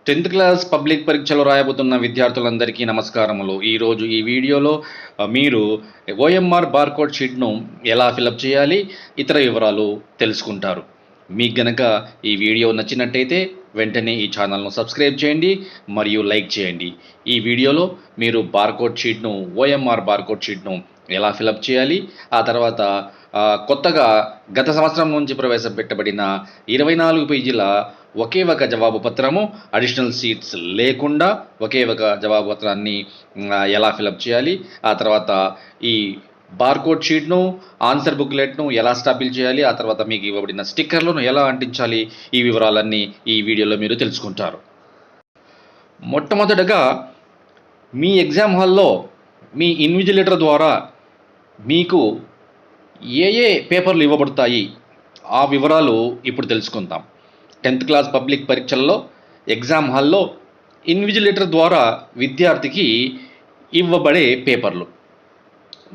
10th class public పరీక్షలు రాయబోతున్న విద్యార్థులందరికీ నమస్కారములు. ఈరోజు ఈ వీడియోలో మీరు ఓఎంఆర్ బార్కోడ్ షీట్ను ఎలా ఫిలప్ చేయాలి, ఇతర వివరాలు తెలుసుకుంటారు. మీకు గనక ఈ వీడియో నచ్చినట్టయితే వెంటనే ఈ ఛానల్ను సబ్స్క్రైబ్ చేయండి మరియు లైక్ చేయండి. ఈ వీడియోలో మీరు ఓఎంఆర్ బార్కోడ్ షీట్ను ఎలా ఫిలప్ చేయాలి, ఆ తర్వాత కొత్తగా గత సంవత్సరం నుంచి ప్రవేశపెట్టబడిన 24 పేజీల ఒకే ఒక జవాబు పత్రము, అడిషనల్ సీట్స్ లేకుండా ఒకే ఒక జవాబు పత్రాన్ని ఎలా ఫిలప్ చేయాలి, ఆ తర్వాత ఈ బార్కోడ్ షీట్ను, ఆన్సర్ బుక్లెట్ను ఎలా స్టాపిల్ చేయాలి, ఆ తర్వాత మీకు ఇవ్వబడిన స్టిక్కర్లను ఎలా అంటించాలి, ఈ వివరాలన్నీ ఈ వీడియోలో మీరు తెలుసుకుంటారు. మొట్టమొదటగా మీ ఎగ్జామ్ హాల్లో మీ ఇన్విజిలేటర్ ద్వారా మీకు ఏ పేపర్లు ఇవ్వబడతాయి ఆ వివరాలు ఇప్పుడు తెలుసుకుందాం. 10th క్లాస్ పబ్లిక్ పరీక్షల్లో ఎగ్జామ్ హాల్లో ఇన్విజిలేటర్ ద్వారా విద్యార్థికి ఇవ్వబడే పేపర్లు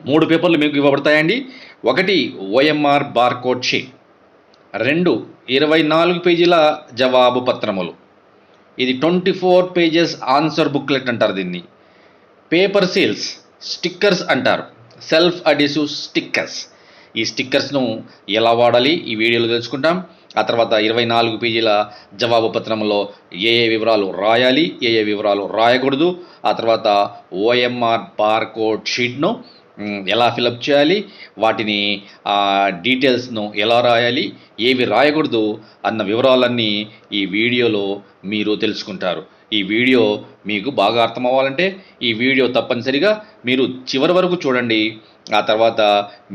3 పేపర్లు మీకు ఇవ్వబడతాయండి. ఒకటి ఓఎంఆర్ బార్కోడ్ షీట్, 2 24 పేజీల జవాబు పత్రములు, ఇది 24 పేజెస్ ఆన్సర్ బుక్లెట్ అంటారు దీన్ని. పేపర్ సీల్స్, స్టిక్కర్స్ అంటారు, సెల్ఫ్ అడిసివ్ స్టిక్కర్స్. ఈ స్టిక్కర్స్ను ఎలా వాడాలి ఈ వీడియోలో తెలుసుకుంటాం. ఆ తర్వాత 24 పేజీల జవాబు పత్రంలో ఏ వివరాలు రాయాలి, ఏ వివరాలు రాయకూడదు, ఆ తర్వాత ఓఎంఆర్ బార్కోడ్ షీట్ను ఎలా ఫిలప్ చేయాలి, వాటిని డీటెయిల్స్ను ఎలా రాయాలి, ఏవి రాయకూడదు అన్న వివరాలన్నీ ఈ వీడియోలో మీరు తెలుసుకుంటారు. ఈ వీడియో మీకు బాగా అర్థం అవ్వాలంటే ఈ వీడియో తప్పనిసరిగా మీరు చివరి వరకు చూడండి. ఆ తర్వాత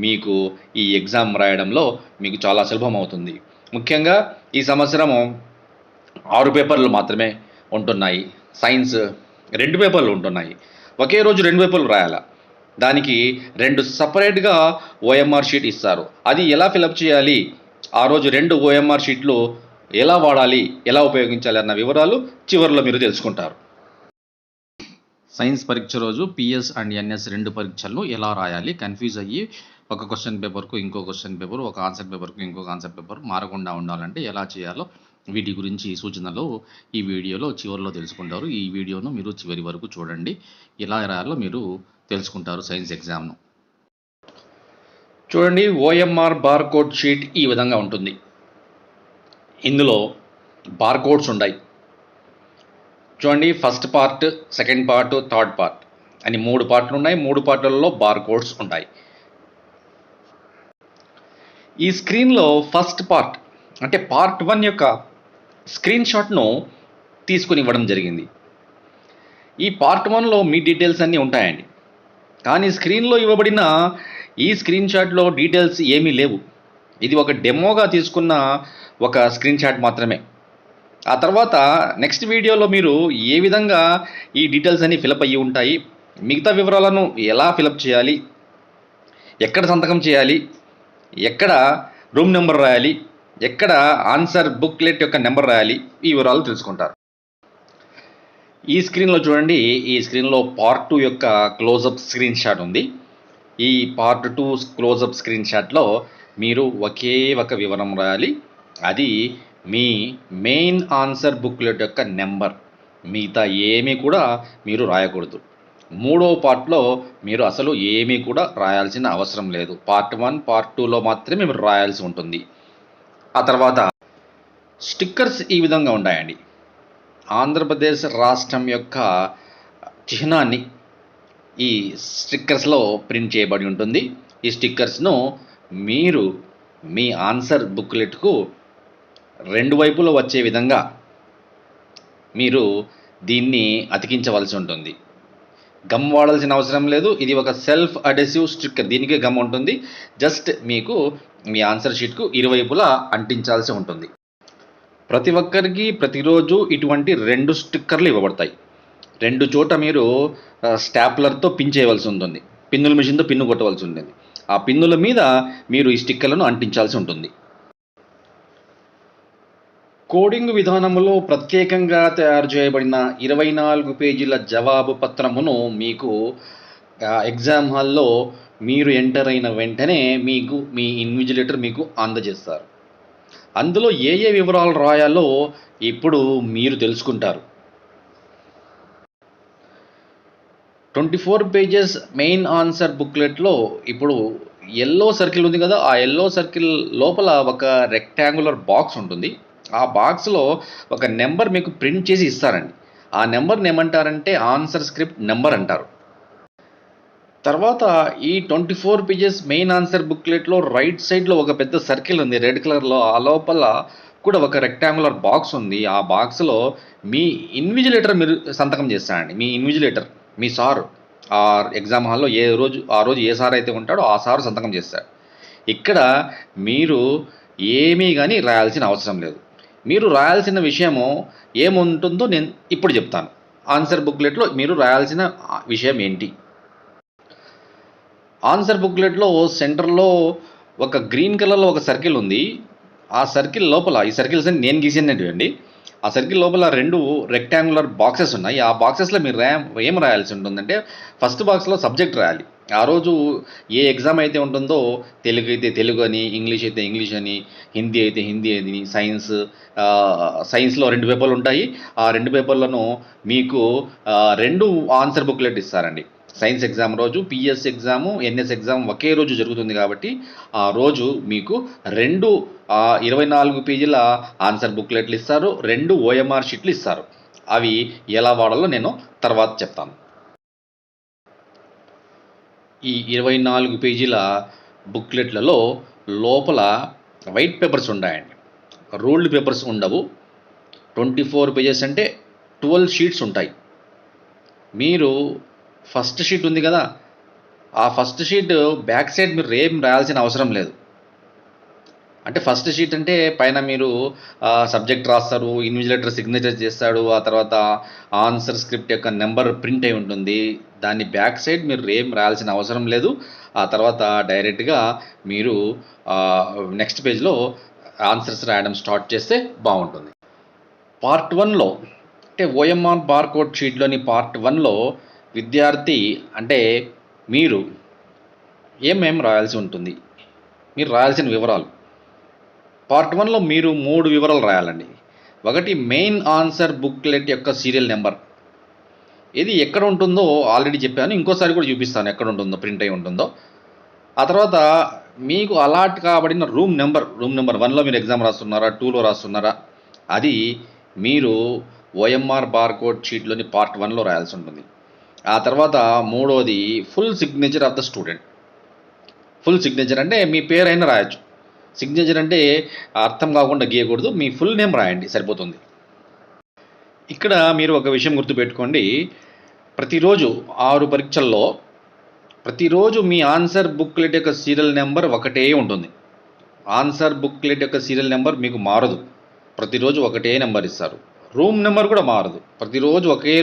మీకు ఈ ఎగ్జామ్ రాయడంలో మీకు చాలా సులభం అవుతుంది. ముఖ్యంగా ఈ సంవత్సరము 6 పేపర్లు మాత్రమే ఉంటున్నాయి. సైన్స్ 2 పేపర్లు ఉంటున్నాయి. ఒకే రోజు 2 పేపర్లు రాయాలి. దానికి 2 సపరేట్గా ఓఎంఆర్ షీట్ ఇస్తారు. అది ఎలా ఫిలప్ చేయాలి, ఆ రోజు 2 ఓఎంఆర్ షీట్లు ఎలా వాడాలి, ఎలా ఉపయోగించాలి అన్న వివరాలు చివరిలో మీరు తెలుసుకుంటారు. సైన్స్ పరీక్ష రోజు పిఎస్ అండ్ ఎన్ఎస్ 2 పరీక్షలను ఎలా రాయాలి, కన్ఫ్యూజ్ అయ్యి ఒక క్వశ్చన్ పేపర్కు ఇంకో క్వశ్చన్ పేపర్, ఒక ఆన్సర్ పేపర్కు ఇంకొక ఆన్సర్ పేపర్ మారకుండా ఉండాలంటే ఎలా చేయాలో వీటి గురించి సూచనలు ఈ వీడియోలో చివరిలో తెలుసుకుంటారు. ఈ వీడియోను మీరు చివరి వరకు చూడండి. ఎలా రాయాలో మీరు తెలుసుకుంటారు సైన్స్ ఎగ్జామ్ను. చూడండి, ఓఎంఆర్ బార్కోడ్ షీట్ ఈ విధంగా ఉంటుంది. ఇందులో బార్కోడ్స్ ఉన్నాయి. చూడండి, first part, second part, third part అని 3 పార్ట్లు ఉన్నాయి. 3 పార్ట్లలో బార్కోడ్స్ ఉంటాయి. ఈ స్క్రీన్లో ఫస్ట్ పార్ట్ అంటే పార్ట్ 1 యొక్క స్క్రీన్ షాట్ను తీసుకుని ఇవ్వడం జరిగింది. ఈ పార్ట్ 1లో మీ డీటెయిల్స్ అన్నీ ఉంటాయండి. కానీ స్క్రీన్లో ఇవ్వబడిన ఈ స్క్రీన్ షాట్లో డీటెయిల్స్ ఏమీ లేవు. ఇది ఒక డెమోగా తీసుకున్న ఒక స్క్రీన్ షాట్ మాత్రమే. ఆ తర్వాత నెక్స్ట్ వీడియోలో మీరు ఏ విధంగా ఈ డీటెయిల్స్ అన్నీ ఫిలప్ అయ్యి ఉంటాయి, మిగతా వివరాలను ఎలా ఫిలప్ చేయాలి, ఎక్కడ సంతకం చేయాలి, ఎక్కడ రూమ్ నెంబర్ రాయాలి, ఎక్కడ ఆన్సర్ బుక్లెట్ యొక్క నెంబర్ రాయాలి, ఈ వివరాలు తెలుసుకుంటారు. ఈ స్క్రీన్లో చూడండి, ఈ స్క్రీన్లో పార్ట్ 2 యొక్క క్లోజప్ స్క్రీన్ షాట్ ఉంది. ఈ పార్ట్ 2 క్లోజప్ స్క్రీన్ షాట్లో మీరు ఒకే ఒక వివరం రాయాలి. అది మీ మెయిన్ ఆన్సర్ బుక్లెట్ యొక్క నెంబర్. మిగతా ఏమీ కూడా మీరు రాయకూడదు. 3వ పార్ట్లో మీరు అసలు ఏమీ కూడా రాయాల్సిన అవసరం లేదు. పార్ట్ 1, పార్ట్ 2లో మాత్రమే మీరు రాయాల్సి ఉంటుంది. ఆ తర్వాత స్టిక్కర్స్ ఈ విధంగా ఉంటాయండి. ఆంధ్రప్రదేశ్ రాష్ట్రం యొక్క చిహ్నాన్ని ఈ స్టిక్కర్స్లో ప్రింట్ చేయబడి ఉంటుంది. ఈ స్టిక్కర్స్ను మీరు మీ ఆన్సర్ బుక్లెట్కు 2 వైపులో వచ్చే విధంగా మీరు దీన్ని అతికించవలసి ఉంటుంది. గమ్ వాడాల్సిన అవసరం లేదు. ఇది ఒక సెల్ఫ్ అడెసివ్ స్టిక్కర్, దీనికే గమ్ ఉంటుంది. జస్ట్ మీకు మీ ఆన్సర్ షీట్కు ఇరువైపులా అంటించాల్సి ఉంటుంది. ప్రతి ఒక్కరికి ప్రతిరోజు ఇటువంటి 2 స్టిక్కర్లు ఇవ్వబడతాయి. 2 చోట మీరు స్టాప్లర్తో పిన్ చేయవలసి ఉంటుంది. పిన్నుల మిషన్తో పిన్ను కొట్టవలసి ఉంటుంది. ఆ పిన్నుల మీద మీరు ఈ స్టిక్కర్లను అంటించాల్సి ఉంటుంది. కోడింగ్ విధానంలో ప్రత్యేకంగా తయారు చేయబడిన 24 పేజీల జవాబు పత్రమును మీకు ఎగ్జామ్ హాల్లో మీరు ఎంటర్ అయిన వెంటనే మీకు మీ ఇన్విజిలేటర్ మీకు అందజేస్తారు. అందులో ఏ వివరాలు రాయాలో ఇప్పుడు మీరు తెలుసుకుంటారు. 24 పేజెస్ మెయిన్ ఆన్సర్ బుక్లెట్లో ఇప్పుడు ఎల్లో సర్కిల్ ఉంది కదా, ఆ ఎల్లో సర్కిల్ లోపల ఒక రెక్టాంగులర్ బాక్స్ ఉంటుంది. ఆ బాక్స్లో ఒక నెంబర్ మీకు ప్రింట్ చేసి ఇస్తారండి. ఆ నెంబర్ని ఏమంటారంటే ఆన్సర్ స్క్రిప్ట్ నెంబర్ అంటారు. తర్వాత ఈ 24 పేజెస్ మెయిన్ ఆన్సర్ బుక్లెట్లో రైట్ సైడ్లో ఒక పెద్ద సర్కిల్ ఉంది రెడ్ కలర్లో. ఆ లోపల కూడా ఒక రెక్టాంగులర్ బాక్స్ ఉంది. ఆ బాక్స్లో మీ ఇన్విజిలేటర్ మీరు సంతకం చేస్తారండి. మీ ఇన్విజిలేటర్, మీ సారు ఆ ఎగ్జామ్ హాల్లో ఆ రోజు ఏ సార్ అయితే ఉంటాడో ఆ సారు సంతకం చేస్తాడు. ఇక్కడ మీరు ఏమీ కానీ రాయాల్సిన అవసరం లేదు. మీరు రాయాల్సిన విషయము ఏముంటుందో నేను ఇప్పుడు చెప్తాను. ఆన్సర్ బుక్లెట్లో మీరు రాయాల్సిన విషయం ఏంటి? ఆన్సర్ బుక్లెట్లో సెంటర్లో ఒక గ్రీన్ కలర్లో ఒక సర్కిల్ ఉంది. ఆ సర్కిల్ లోపల, ఈ సర్కిల్స్ అని నేను గీసినటువంటి, ఆ సర్కిల్ లోపల 2 రెక్టాంగులర్ బాక్సెస్ ఉన్నాయి. ఆ బాక్సెస్లో మీరు ఏం రాయాల్సి ఉంటుందంటే ఫస్ట్ బాక్స్లో సబ్జెక్ట్ రాయాలి. ఆ రోజు ఏ ఎగ్జామ్ అయితే ఉంటుందో తెలుగు అయితే తెలుగు అని, ఇంగ్లీష్ అయితే ఇంగ్లీష్ అని, హిందీ అయితే హిందీ అని, సైన్స్లో 2 పేపర్లు ఉంటాయి. ఆ 2 పేపర్లను మీకు 2 ఆన్సర్ బుక్లెట్ ఇస్తారండి. సైన్స్ ఎగ్జామ్ రోజు, పిఎస్ ఎగ్జాము, ఎన్ఎస్ ఎగ్జామ్ ఒకే రోజు జరుగుతుంది కాబట్టి ఆ రోజు మీకు 2 24 పేజీల ఆన్సర్ బుక్లెట్లు ఇస్తారు, 2 ఓఎంఆర్ షీట్లు ఇస్తారు. అవి ఎలా వాడాలో నేను తర్వాత చెప్తాను. ఈ 24 పేజీల బుక్లెట్లలో లోపల వైట్ పేపర్స్ ఉంటాయండి, రూల్డ్ పేపర్స్ ఉండవు. 24 పేజెస్ అంటే 12 షీట్స్ ఉంటాయి. మీరు ఫస్ట్ షీట్ ఉంది కదా, ఆ ఫస్ట్ షీట్ బ్యాక్ సైడ్ మీరు ఏం రాయాల్సిన అవసరం లేదు. అంటే ఫస్ట్ షీట్ అంటే పైన మీరు సబ్జెక్ట్ రాస్తారు, ఇన్విజిలేటర్ సిగ్నేచర్ చేస్తాడు, ఆ తర్వాత ఆన్సర్ స్క్రిప్ట్ యొక్క నెంబర్ ప్రింట్ అయి ఉంటుంది. దాన్ని బ్యాక్ సైడ్ మీరు ఏం రాయాల్సిన అవసరం లేదు. ఆ తర్వాత డైరెక్ట్గా మీరు నెక్స్ట్ పేజ్లో ఆన్సర్స్ రాయడం స్టార్ట్ చేస్తే బాగుంటుంది. పార్ట్ 1లో అంటే ఓఎంఆర్ బార్కోడ్ షీట్లోని పార్ట్ 1లో విద్యార్థి అంటే మీరు ఏమేం రాయాల్సి ఉంటుంది, మీరు రాయాల్సిన వివరాలు. పార్ట్ 1లో మీరు 3 వివరాలు రాయాలండి. ఒకటి మెయిన్ ఆన్సర్ బుక్లెట్ యొక్క సీరియల్ నెంబర్. ఇది ఎక్కడ ఉంటుందో ఆల్రెడీ చెప్పాను, ఇంకోసారి కూడా చూపిస్తాను ఎక్కడ ఉంటుందో, ప్రింట్ అయి ఉంటుందో. ఆ తర్వాత మీకు అలాట్ కాబడిన రూమ్ నెంబర్ 1లో మీరు ఎగ్జామ్ రాస్తున్నారా, 2లో రాస్తున్నారా, అది మీరు ఓఎంఆర్ బార్కోడ్ షీట్లోని పార్ట్ 1లో రాయాల్సి ఉంటుంది. ఆ తర్వాత మూడోది full signature of the student. Full signature అంటే మీ పేరైనా రాయొచ్చు. సిగ్నేచర్ అంటే అర్థం కాకుండా గీయకూడదు, మీ ఫుల్ నేమ్ రాయండి సరిపోతుంది. ఇక్కడ మీరు ఒక విషయం గుర్తుపెట్టుకోండి, ప్రతిరోజు 6 పరీక్షల్లో ప్రతిరోజు మీ ఆన్సర్ బుక్లెట్ యొక్క సీరియల్ నెంబర్ ఒకటే ఉంటుంది. ఆన్సర్ బుక్లెట్ యొక్క సీరియల్ నెంబర్ మీకు మారదు, ప్రతిరోజు ఒకటే నెంబర్ ఇస్తారు. రూమ్ నెంబర్ కూడా మారదు, ప్రతిరోజు ఒకే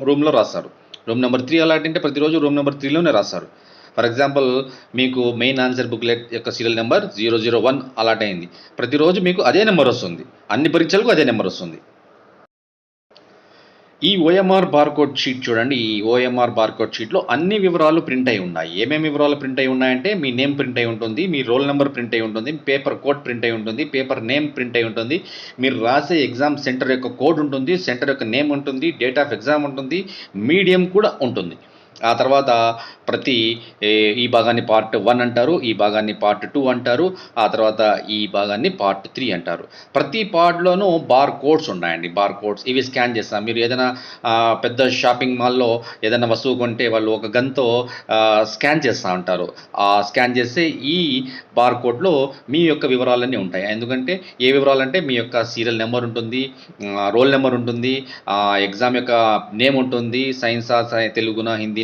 రూమ్లో రాస్తారు. రూమ్ నెంబర్ 3 అలాంటి అంటే ప్రతిరోజు రూమ్ నెంబర్ 3లోనే రాస్తారు. ఫర్ ఎగ్జాంపుల్ మీకు మెయిన్ ఆన్సర్ బుక్లెట్ యొక్క సీరియల్ నెంబర్ 001 అలాట్ అయింది, ప్రతిరోజు మీకు అదే నెంబర్ వస్తుంది, అన్ని పరీక్షలకు అదే నెంబర్ వస్తుంది. ఈ ఓఎంఆర్ బార్కోడ్ షీట్ చూడండి. ఈ ఓఎంఆర్ బార్కోడ్ షీట్లో అన్ని వివరాలు ప్రింట్ అయి ఉన్నాయి. ఏమేమి వివరాలు ప్రింట్ అయి ఉన్నాయంటే మీ నేమ్ ప్రింట్ అయి ఉంటుంది, మీ రోల్ నెంబర్ ప్రింట్ అయి ఉంటుంది, పేపర్ కోడ్ ప్రింట్ అయి ఉంటుంది, పేపర్ నేమ్ ప్రింట్ అయి ఉంటుంది, మీరు రాసే ఎగ్జామ్ సెంటర్ యొక్క కోడ్ ఉంటుంది, సెంటర్ యొక్క నేమ్ ఉంటుంది, డేట్ ఆఫ్ ఎగ్జామ్ ఉంటుంది, మీడియం కూడా ఉంటుంది. ఆ తర్వాత ప్రతి ఈ భాగాన్ని పార్ట్ 1 అంటారు, ఈ భాగాన్ని పార్ట్ 2 అంటారు, ఆ తర్వాత ఈ భాగాన్ని పార్ట్ 3 అంటారు. ప్రతి పార్ట్లోనూ బార్ కోడ్స్ ఉన్నాయండి. బార్ కోడ్స్ ఇవి స్కాన్ చేస్తాం. మీరు ఏదైనా పెద్ద షాపింగ్ మాల్లో ఏదైనా వస్తువు కొంటే వాళ్ళు ఒక గన్తో స్కాన్ చేస్తూ ఉంటారు. ఆ స్కాన్ చేస్తే ఈ బార్ కోడ్లో మీ యొక్క వివరాలన్నీ ఉంటాయి. ఎందుకంటే ఏ వివరాలంటే మీ యొక్క సీరియల్ నెంబర్ ఉంటుంది, రోల్ నెంబర్ ఉంటుంది, ఎగ్జామ్ యొక్క నేమ్ ఉంటుంది, సైన్సా తెలుగునా హిందీనా,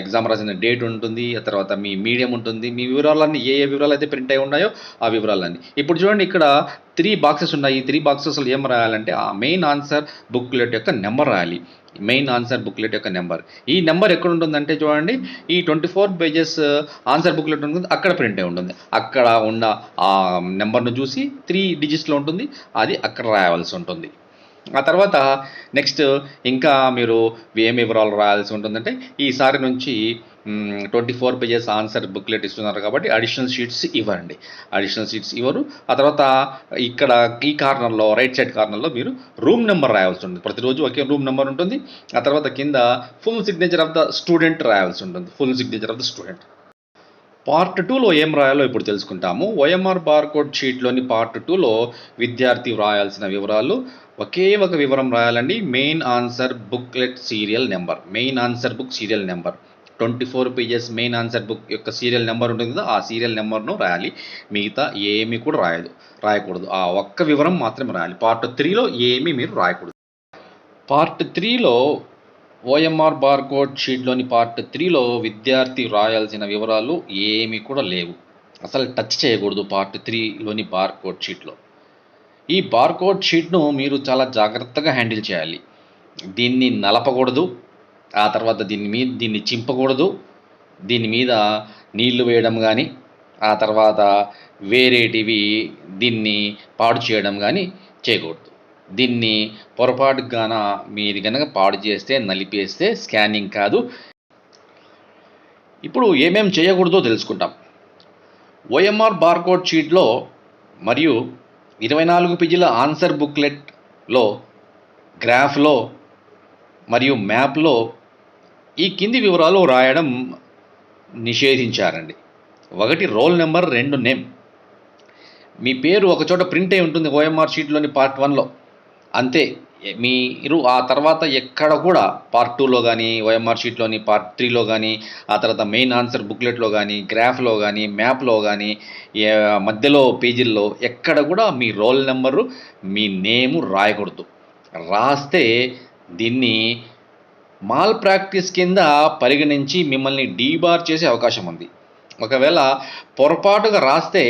ఎగ్జామ్ రాసిన డేట్ ఉంటుంది, ఆ తర్వాత మీ మీడియం ఉంటుంది, మీ వివరాలన్నీ ఏ వివరాలు అయితే ప్రింట్ అయి ఉన్నాయో ఆ వివరాలన్నీ. ఇప్పుడు చూడండి, ఇక్కడ 3 బాక్సెస్ ఉన్నాయి. ఈ 3 బాక్సెస్లో ఏం రాయాలంటే ఆ మెయిన్ ఆన్సర్ బుక్లెట్ యొక్క నెంబర్ రాయాలి. మెయిన్ ఆన్సర్ బుక్లెట్ యొక్క నెంబర్, ఈ నెంబర్ ఎక్కడ ఉంటుందంటే చూడండి, ఈ 24 పేజెస్ ఆన్సర్ బుక్లెట్ ఉంటుంది, అక్కడ ప్రింట్ అయి ఉంటుంది. అక్కడ ఉన్న ఆ నెంబర్ను చూసి 3 డిజిట్స్లో ఉంటుంది, అది అక్కడ రాయవలసి ఉంటుంది. ఆ తర్వాత నెక్స్ట్ ఇంకా మీరు ఏం వివరాలు రాయాల్సి ఉంటుందంటే ఈసారి నుంచి 24 పేజెస్ ఆన్సర్ బుక్లెట్ ఇస్తున్నారు కాబట్టి అడిషనల్ షీట్స్ ఇవ్వండి. అడిషనల్ షీట్స్ ఇవ్వరు. ఆ తర్వాత ఇక్కడ ఈ కార్నర్లో రైట్ సైడ్ కార్నర్లో మీరు రూమ్ నెంబర్ రాయాల్సి ఉంటుంది. ప్రతిరోజు ఒకే రూమ్ నెంబర్ ఉంటుంది. ఆ తర్వాత కింద full signature of the student రాయాల్సి ఉంటుంది. Full signature of the student. Part 2లో ఏం రాయాలో ఇప్పుడు తెలుసుకుంటాము. ఓఎంఆర్ బార్కోడ్ షీట్లోని పార్ట్ 2లో విద్యార్థి వ్రాయాల్సిన వివరాలు ఒకే ఒక వివరం రాయాలండి. Main answer booklet serial number. Main answer book serial number 24 pages main answer book యొక్క సీరియల్ నెంబర్ ఉంటుంది కదా, ఆ సీరియల్ నెంబర్ను రాయాలి. మిగతా ఏమీ కూడా రాయకూడదు. ఆ ఒక్క వివరం మాత్రమే రాయాలి. పార్ట్ 3లో ఏమీ మీరు రాయకూడదు. పార్ట్ 3లో ఓఎంఆర్ బార్కోడ్ షీట్లోని పార్ట్ 3లో విద్యార్థి రాయాల్సిన వివరాలు ఏమీ కూడా లేవు. అసలు టచ్ చేయకూడదు పార్ట్ 3లోని బార్కోడ్ షీట్లో. ఈ బార్కోడ్ షీట్ను మీరు చాలా జాగ్రత్తగా హ్యాండిల్ చేయాలి. దీన్ని నలపకూడదు. ఆ తర్వాత దీన్ని చింపకూడదు. దీని మీద నీళ్లు వేయడం కానీ, ఆ తర్వాత వేరేటివి దీన్ని పాడు చేయడం కానీ చేయకూడదు. దీన్ని పొరపాటుగాన మీరు కనుక పాడు చేస్తే, నలిపేస్తే స్కానింగ్ కాదు. ఇప్పుడు ఏమేం చేయకూడదో తెలుసుకుంటాం. ఓఎంఆర్ బార్కోడ్ షీట్లో మరియు 24 పేజీల ఆన్సర్ బుక్లెట్లో, గ్రాఫ్లో మరియు మ్యాప్లో ఈ కింది వివరాలు రాయడం నిషేధించారండి. 1 రోల్ నెంబర్, 2 నేమ్. మీ పేరు ఒకచోట ప్రింట్ అయి ఉంటుంది ఓఎంఆర్ షీట్లోని పార్ట్ 1లో, అంతే. మీరు ఆ తర్వాత ఎక్కడ కూడా పార్ట్ 2లో కానీ, ఓఎంఆర్ షీట్లోని పార్ట్ 3లో కానీ, ఆ తర్వాత మెయిన్ ఆన్సర్ బుక్లెట్లో కానీ, గ్రాఫ్లో కానీ, మ్యాప్లో కానీ, మధ్యలో పేజీల్లో ఎక్కడ కూడా మీ రోల్ నెంబరు, మీ నేము రాయకూడదు. రాస్తే దీన్ని మాల్ ప్రాక్టీస్ కింద పరిగణించి మిమ్మల్ని డీబార్ చేసే అవకాశం ఉంది. ఒకవేళ పొరపాటుగా రాస్తే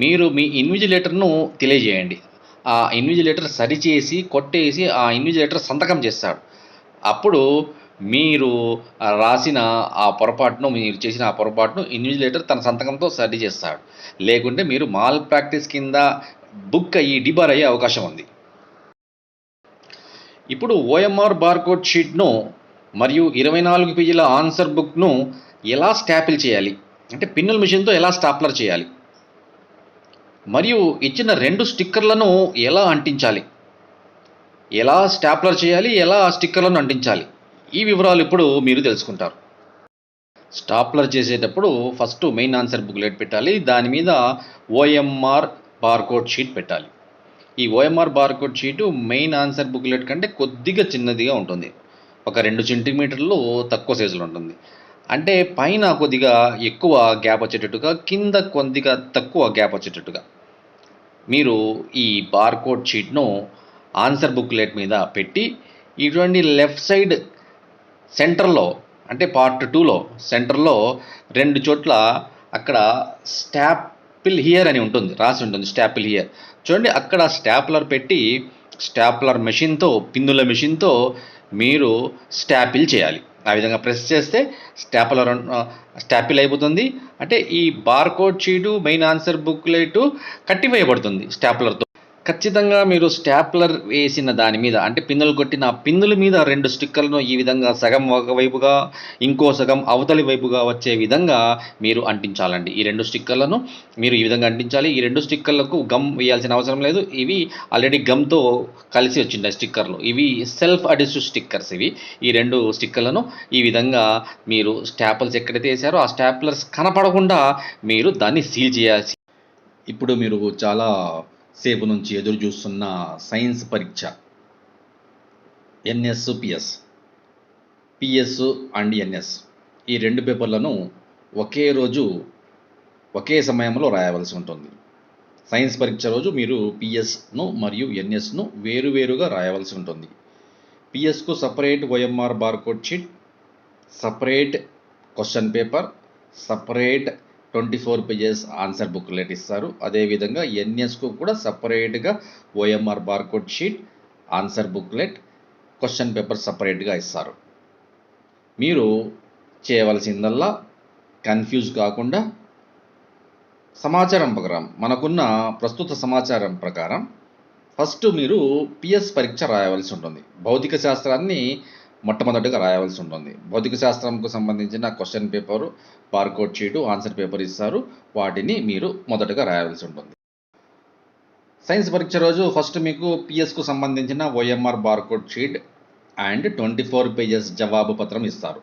మీరు మీ ఇన్విజిలేటర్ను తెలియజేయండి. ఆ ఇన్విజిలేటర్ సరిచేసి కొట్టేసి ఆ ఇన్విజిలేటర్ సంతకం చేస్తాడు. అప్పుడు మీరు రాసిన మీరు చేసిన ఆ పొరపాటును ఇన్విజిలేటర్ తన సంతకంతో సరి చేస్తాడు. లేకుంటే మీరు మాల్ ప్రాక్టీస్ కింద బుక్ అయ్యి డిబార్ అయ్యే అవకాశం ఉంది. ఇప్పుడు ఓఎంఆర్ బార్కోడ్ షీట్ను మరియు 24 పేజీల ఆన్సర్ బుక్ను ఎలా స్టాపిల్ చేయాలి అంటే పిన్నుల మిషన్తో ఎలా స్టాప్లర్ చేయాలి, మరియు ఇచ్చిన 2 స్టిక్కర్లను ఎలా అంటించాలి, ఎలా స్టాప్లర్ చేయాలి, ఎలా స్టిక్కర్లను అంటించాలి, ఈ వివరాలు ఇప్పుడు మీరు తెలుసుకుంటారు. స్టాప్లర్ చేసేటప్పుడు ఫస్ట్ మెయిన్ ఆన్సర్ బుక్లెట్ పెట్టాలి. దాని మీద ఓఎంఆర్ బార్కోడ్ షీట్ పెట్టాలి. ఈ OMR barcode sheet main answer booklet కంటే కొద్దిగా చిన్నదిగా ఉంటుంది. ఒక 2 సెంటీమీటర్లు తక్కువ సైజులో ఉంటుంది. అంటే పైన కొద్దిగా ఎక్కువ గ్యాప్ వచ్చేటట్టుగా, కింద కొద్దిగా తక్కువ గ్యాప్ వచ్చేటట్టుగా మీరు ఈ బార్కోడ్ షీట్ను ఆన్సర్ బుక్లెట్ మీద పెట్టి, ఇటువంటి లెఫ్ట్ సైడ్ సెంటర్లో అంటే పార్ట్ 2లో సెంటర్లో 2 చోట్ల అక్కడ స్టాపిల్ హియర్ అని ఉంటుంది, రాసి ఉంటుంది స్టాపిల్ హియర్. చూడండి, అక్కడ స్టాప్లర్ పెట్టి స్టాప్లర్ మెషిన్తో, పిన్నుల మెషిన్తో మీరు స్టాపిల్ చేయాలి. ఆ విధంగా ప్రెస్ చేస్తే స్టాపిల్ అయిపోతుంది. అంటే ఈ barcode sheet, main answer booklet కట్టివేయబడుతుంది స్టాప్లర్తో. ఖచ్చితంగా మీరు స్టాప్లర్ వేసిన దాని మీద అంటే పిన్నులు కొట్టిన పిన్నుల మీద 2 స్టిక్కర్లను ఈ విధంగా సగం ఒకవైపుగా, ఇంకో సగం అవతలి వైపుగా వచ్చే విధంగా మీరు అంటించాలండి. ఈ 2 స్టిక్కర్లను మీరు ఈ విధంగా అంటించాలి. ఈ 2 స్టిక్కర్లకు గమ్ వేయాల్సిన అవసరం లేదు. ఇవి ఆల్రెడీ గమ్తో కలిసి వచ్చిండే స్టిక్కర్లు. ఇవి సెల్ఫ్ అడిసివ్ స్టిక్కర్స్. ఈ 2 స్టిక్కర్లను ఈ విధంగా మీరు స్టాప్లర్స్ ఎక్కడైతే వేసారో ఆ స్టాప్లర్స్ కనపడకుండా మీరు దాన్ని సీల్ చేయాల్సి. ఇప్పుడు మీరు చాలా సేపు నుంచి ఎదురు చూస్తున్న సైన్స్ పరీక్ష ఎన్ఎస్, పిఎస్ అండ్ ఎన్ఎస్, ఈ 2 పేపర్లను ఒకే రోజు ఒకే సమయంలో రాయవలసి ఉంటుంది. సైన్స్ పరీక్ష రోజు మీరు పిఎస్ను మరియు ఎన్ఎస్ను వేరువేరుగా రాయవలసి ఉంటుంది. పిఎస్కు separate OMR barcode sheet, separate question paper, separate 24 pages answer booklet ఇస్తారు. అదేవిధంగా ఎన్ఎస్కు కూడా సపరేట్గా OMR barcode sheet, answer booklet, question paper సపరేట్గా ఇస్తారు. మీరు చేయవలసిందల్లా కన్ఫ్యూజ్ కాకుండా సమాచారం ప్రకారం, మనకున్న ప్రస్తుత సమాచారం ప్రకారం ఫస్ట్ మీరు పిఎస్ పరీక్ష రాయవలసి ఉంటుంది. భౌతిక శాస్త్రాన్ని మొట్టమొదటిగా రాయవలసి ఉంటుంది. భౌతిక శాస్త్రంకు సంబంధించిన question paper, barcode sheet, answer paper ఇస్తారు. వాటిని మీరు మొదటగా రాయవలసి ఉంటుంది. సైన్స్ పరీక్ష రోజు ఫస్ట్ మీకు పిఎస్కు సంబంధించిన OMR barcode sheet and 24 pages జవాబు పత్రం ఇస్తారు.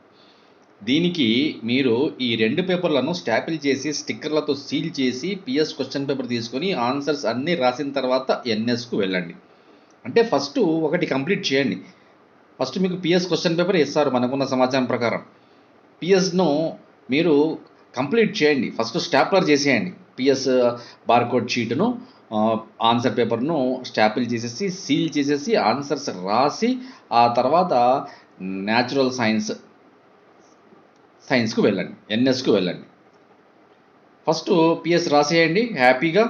దీనికి మీరు ఈ 2 పేపర్లను స్టాపిల్ చేసి స్టిక్కర్లతో సీల్ చేసి పిఎస్ క్వశ్చన్ పేపర్ తీసుకొని ఆన్సర్స్ అన్నీ రాసిన తర్వాత ఎన్ఎస్కు వెళ్ళండి. అంటే ఫస్ట్ ఒకటి కంప్లీట్ చేయండి. ఫస్ట్ మీకు పిఎస్ క్వశ్చన్ పేపర్ ఇస్తారు మనకున్న సమాచారం ప్రకారం. పిఎస్ను మీరు కంప్లీట్ చేయండి. ఫస్ట్ స్టాప్లర్ చేసేయండి. పిఎస్ బార్కోడ్ షీట్ను, ఆన్సర్ పేపర్ను స్టాపిల్ చేసేసి సీల్ చేసేసి ఆన్సర్స్ రాసి ఆ తర్వాత న్యాచురల్ సైన్స్కు వెళ్ళండి, ఎన్ఎస్కు వెళ్ళండి. ఫస్ట్ పిఎస్ రాసేయండి హ్యాపీగా.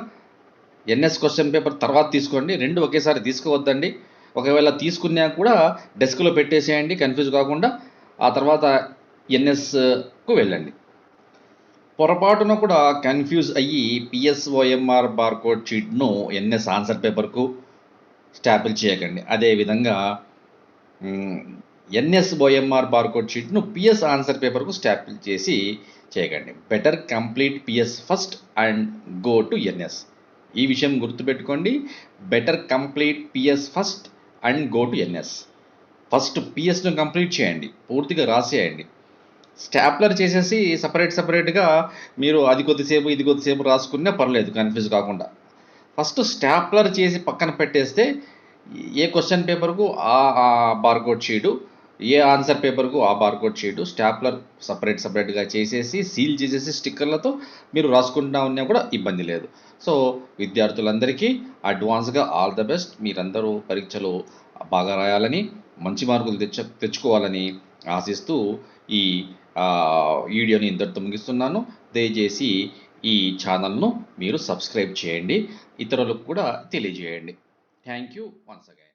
ఎన్ఎస్ క్వశ్చన్ పేపర్ తర్వాత తీసుకోండి. 2 ఒకేసారి తీసుకోవద్దండి. ఒకవేళ తీసుకున్నా కూడా డెస్క్లో పెట్టేసేయండి కన్ఫ్యూజ్ కాకుండా. ఆ తర్వాత ఎన్ఎస్కు వెళ్ళండి. పొరపాటున కూడా కన్ఫ్యూజ్ అయ్యి పిఎస్ఓఎంఆర్ బార్కోడ్ షీట్ను ఎన్ఎస్ ఆన్సర్ పేపర్కు స్టాపిల్ చేయకండి. అదేవిధంగా ఎన్ఎస్ ఓఎంఆర్ బార్కోడ్ షీట్ను పిఎస్ ఆన్సర్ పేపర్కు స్టాపిల్ చేసి చేయకండి. Better complete PS first and go to NS. ఈ విషయం గుర్తుపెట్టుకోండి. Better complete PS first and go to NS. First పిఎస్ను కంప్లీట్ చేయండి, పూర్తిగా రాసేయండి. స్టాప్లర్ చేసేసి సపరేట్గా మీరు అది కొద్దిసేపు ఇది కొద్దిసేపు రాసుకున్నా పర్లేదు కన్ఫ్యూజ్ కాకుండా. ఫస్ట్ స్టాప్లర్ చేసి పక్కన పెట్టేస్తే ఏ క్వశ్చన్ పేపర్కు ఆ బార్కోడ్ షీటు, ఏ ఆన్సర్ పేపర్కు ఆ బార్కోడ్ షీటు స్టాప్లర్ సపరేట్గా చేసేసి సీల్ చేసేసి స్టిక్కర్లతో మీరు రాసుకుంటా ఉన్నా కూడా ఇబ్బంది లేదు. సో విద్యార్థులందరికీ అడ్వాన్స్గా ఆల్ ద బెస్ట్. మీరందరూ పరీక్షలో బాగా రాయాలని, మంచి మార్కులు తెచ్చుకోవాలని ఆశిస్తూ ఈ వీడియోని ఇంతటితో ముగిస్తున్నాను. దయచేసి ఈ ఛానల్ను మీరు సబ్స్క్రైబ్ చేయండి, ఇతరులకు కూడా తెలియజేయండి. Thank you once again.